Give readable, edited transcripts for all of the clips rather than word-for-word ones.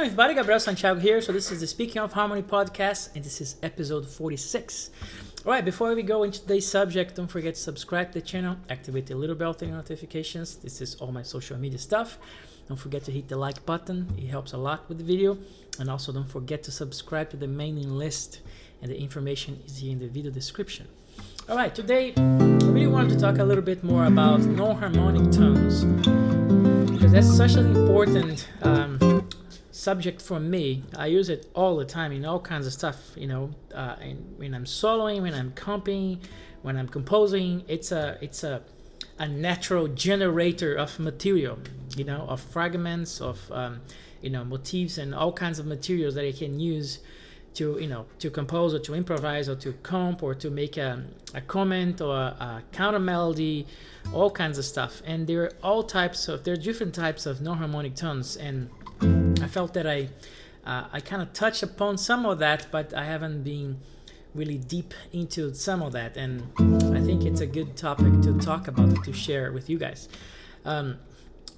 everybody, Gabriel Santiago here. So this is the Speaking of Harmony podcast, and this is episode 46. Alright, before we go into today's subject, don't forget to subscribe to the channel, activate the little bell thing notifications. This is all my social media stuff. Don't forget to hit the like button, it helps a lot with the video. And also don't forget to subscribe to the mailing list, and the information is here in the video description. Alright, today I really wanted to talk a little bit more about non-harmonic tones, because that's such an important subject for me. I use it all the time in all kinds of stuff, when I'm soloing, when I'm comping, when I'm composing. It's a natural generator of material, of fragments, of motifs and all kinds of materials that I can use to compose or to improvise or to comp or to make a comment or a counter melody, all kinds of stuff. And there are different types of non-harmonic tones, and I felt that I kind of touched upon some of that, but I haven't been really deep into some of that, and I think it's a good topic to talk about, to share with you guys.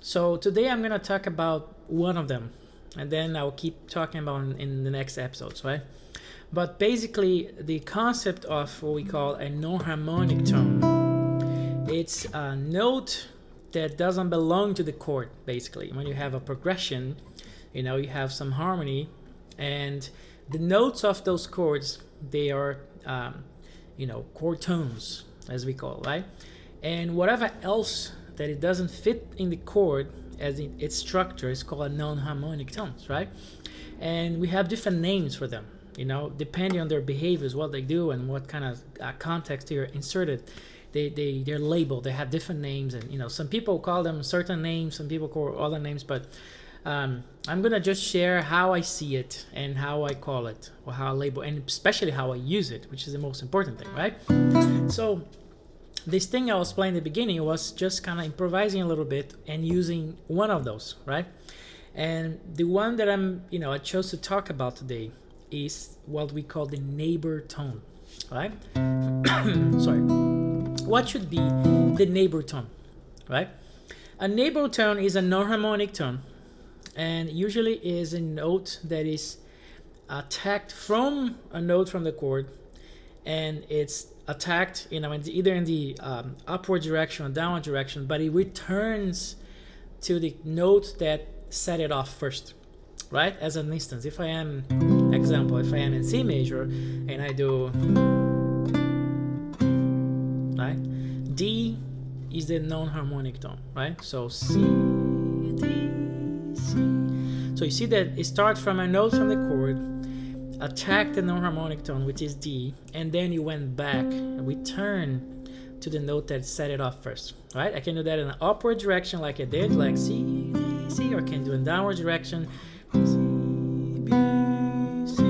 So today I'm going to talk about one of them, and then I'll keep talking about in the next episodes, right? But basically, the concept of what we call a non-harmonic tone, it's a note that doesn't belong to the chord. Basically, when you have a progression, you have some harmony, and the notes of those chords, they are chord tones, as we call, right? And whatever else that it doesn't fit in the chord as in its structure is called non-harmonic tones, right? And we have different names for them, depending on their behaviors, what they do, and what kind of context they're inserted. They're labeled. They have different names, and some people call them certain names, some people call other names, but I'm gonna just share how I see it and how I call it, or how I label, and especially how I use it, which is the most important thing, right? So this thing I was playing at the beginning was just kind of improvising a little bit and using one of those, right? And the one that I chose to talk about today is what we call the neighbor tone, right? Sorry. What should be the neighbor tone, right? A neighbor tone is a non-harmonic tone, and usually is a note that is attacked from a note from the chord, and it's attacked, either in the upward direction or downward direction, but it returns to the note that set it off first, right? As an instance, if I am in C major and I do, right? D is the non-harmonic tone, right? So C, D, C. So you see that it starts from a note from the chord, attacked the non-harmonic tone, which is D, and then it went back and return to the note that set it off first, right? I can do that in an upward direction like I did, like C, D, C, or I can do in downward direction, C, B, C,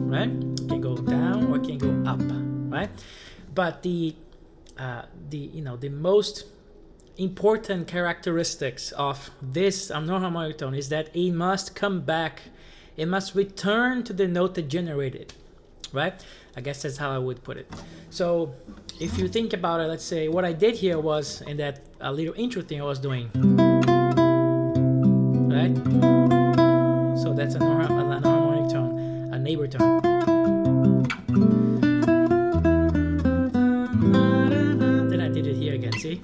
right? I can go down or I can go up, right? But the most important characteristics of this non-harmonic tone is that it must come back. It must return to the note that generated, right? I guess that's how I would put it. So if you think about it, let's say what I did here was, in that little intro thing I was doing, right? So that's a non-harmonic tone, a neighbor tone. Then I did it here again, see?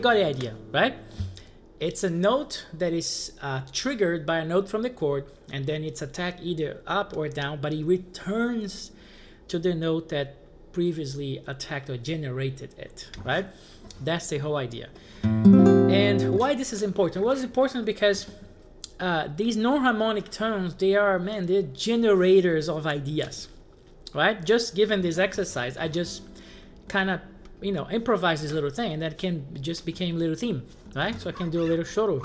The idea, right? It's a note that is triggered by a note from the chord, and then it's attacked either up or down, but it returns to the note that previously attacked or generated it, right? That's the whole idea. And why this is important? Well, it's important because these non-harmonic tones, they're generators of ideas, right? Just given this exercise, I just kind of improvise this little thing, and that can just became a little theme, right? So I can do a little choro.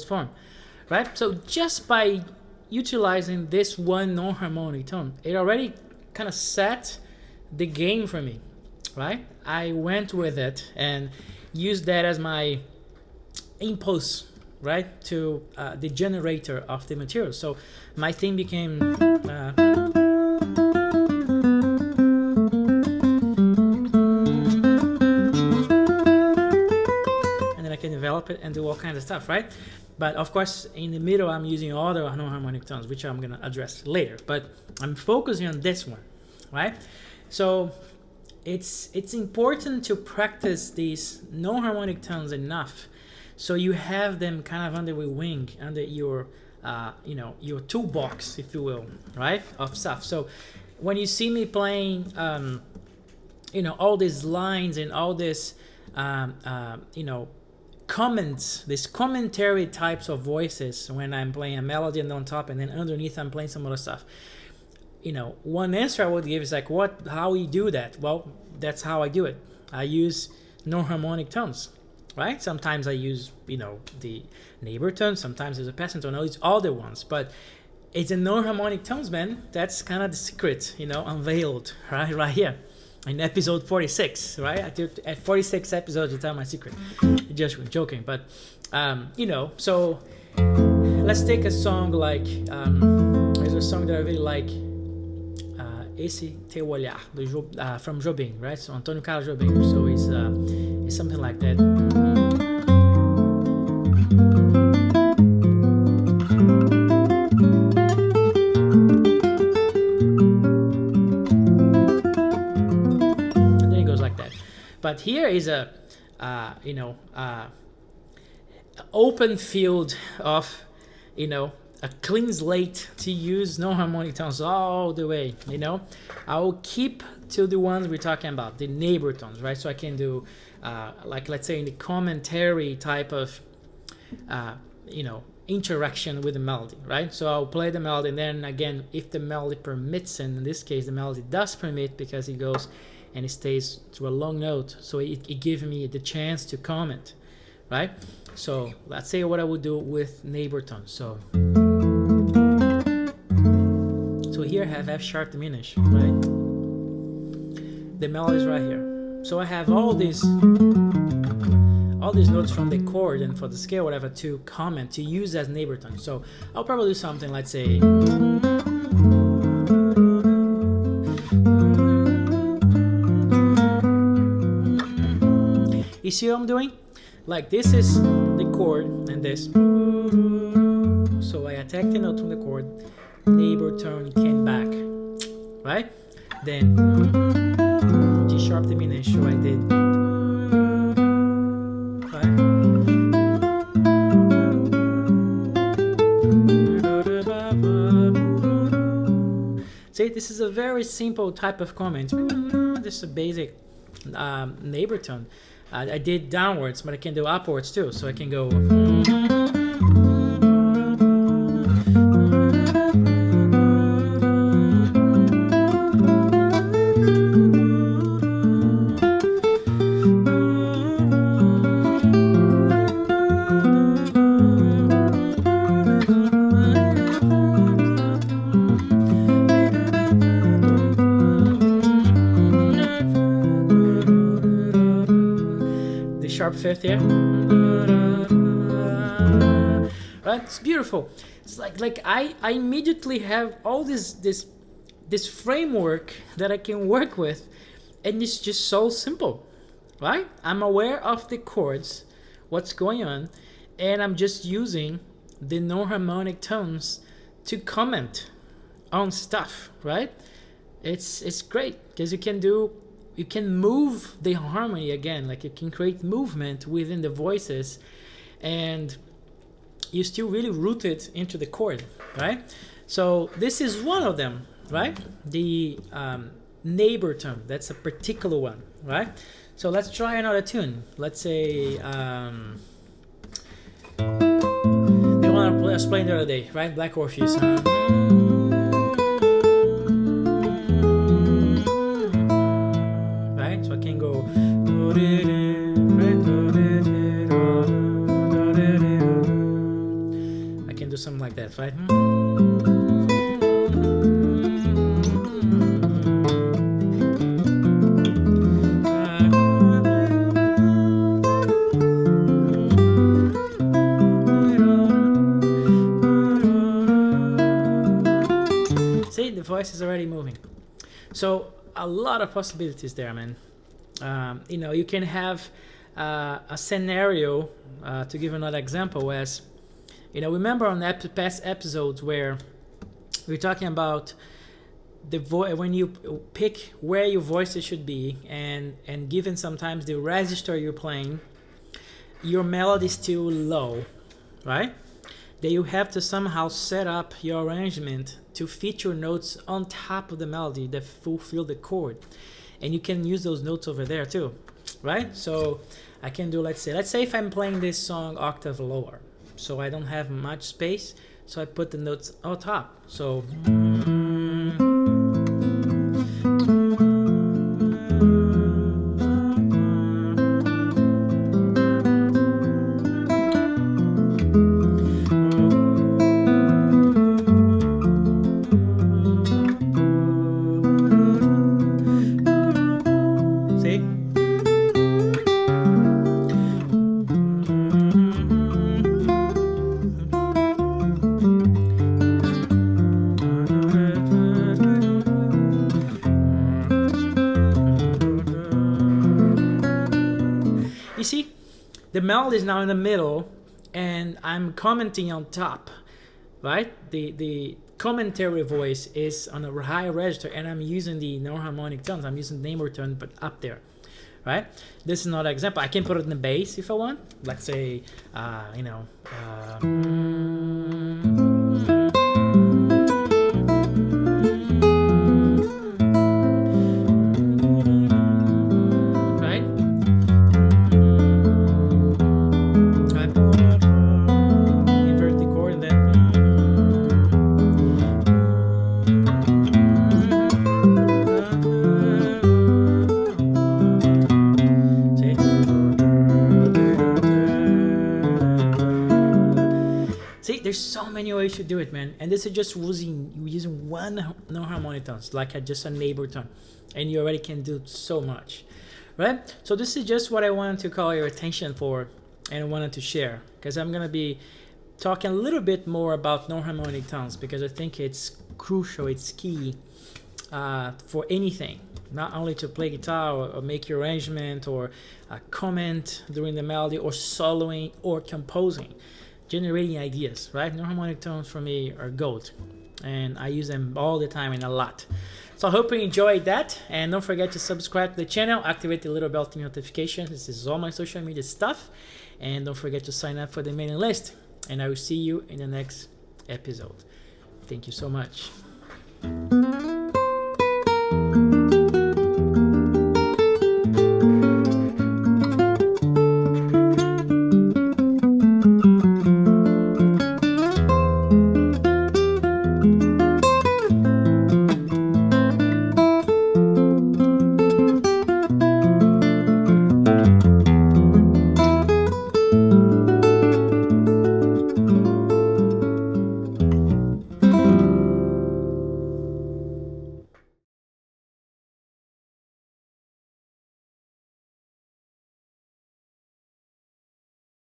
form, right? So just by utilizing this one non-harmonic tone, it already kind of set the game for me, right? I went with it and used that as my impulse, right, to the generator of the material. So my theme became and then I can develop it and do all kinds of stuff, right? But of course, in the middle, I'm using other non-harmonic tones, which I'm gonna address later. But I'm focusing on this one, right? So it's important to practice these non-harmonic tones enough so you have them kind of under your wing, under your your toolbox, if you will, right, of stuff. So when you see me playing all these lines and all this comments, these commentary types of voices, when I'm playing a melody and on top, and then underneath I'm playing some other stuff, one answer I would give is like, how you do that? Well, that's how I do it. I use non-harmonic tones, right? Sometimes I use, the neighbor tone, sometimes there's a passing tone, it's other ones, but it's a non-harmonic tones, man. That's kind of the secret, unveiled, right here in episode 46, right? At 46 episodes, you tell my secret. Just joking, but, so let's take a song like, there's a song that I really like, Esse Teu Olhar, from Jobim, right? So Antônio Carlos Jobim. So it's something like that. And then it goes like that. But here is a open field of, a clean slate to use non-harmonic tones all the way, I'll keep to the ones we're talking about, the neighbor tones, right? So I can do, like, let's say in the commentary type of, interaction with the melody, right? So I'll play the melody, and then again, if the melody permits, and in this case, the melody does permit because it goes and it stays to a long note, so it gives me the chance to comment, right? So let's say what I would do with neighbor tones. So here I have F sharp diminished, right? The melody is right here. So I have all these notes from the chord and for the scale, whatever, to comment, to use as neighbor tones. So I'll probably do something, let's say, you see what I'm doing? Like, this is the chord and this. So I attack the note from the chord, neighbor tone came back, right? Then G sharp diminished, so I did, right? See, this is a very simple type of comment. This is a basic neighbor tone. I did downwards, but I can do upwards too. So I can go. Sharp fifth here, right? It's beautiful. It's like I immediately have all this framework that I can work with, and it's just so simple, right? I'm aware of the chords, what's going on, and I'm just using the non-harmonic tones to comment on stuff, right? It's great because you can move the harmony again, like you can create movement within the voices, and you're still really rooted into the chord, right? So this is one of them, right? The neighbor tone, that's a particular one, right? So let's try another tune. Let's say the one I was playing the other day, right? Black Orpheus. So I can go, right? See, the voice is already moving. So a lot of possibilities there, man. You can have a scenario, to give another example, as remember on past episodes where we're talking about when you pick where your voices should be, and given sometimes the register you're playing, your melody is too low, right? That you have to somehow set up your arrangement to fit your notes on top of the melody that fulfill the chord. And you can use those notes over there too, right? So I can do, let's say if I'm playing this song octave lower, so I don't have much space, so I put the notes on top. So you see, the melody is now in the middle, and I'm commenting on top, right? The commentary voice is on a high register, and I'm using the non-harmonic tones. I'm using neighbor tone, but up there, right? This is another example. I can put it in the bass if I want. Let's say, there's so many ways to do it, man. And this is just using one non-harmonic tones, like just a neighbor tone, and you already can do so much, right? So this is just what I wanted to call your attention for, and I wanted to share, because I'm gonna be talking a little bit more about non-harmonic tones, because I think it's crucial, it's key for anything, not only to play guitar or make your arrangement or comment during the melody or soloing or composing, generating ideas, right? Non-harmonic tones for me are gold, and I use them all the time and a lot. So I hope you enjoyed that, and don't forget to subscribe to the channel, activate the little bell to notifications. This is all my social media stuff, and don't forget to sign up for the mailing list, and I will see you in the next episode. Thank you so much.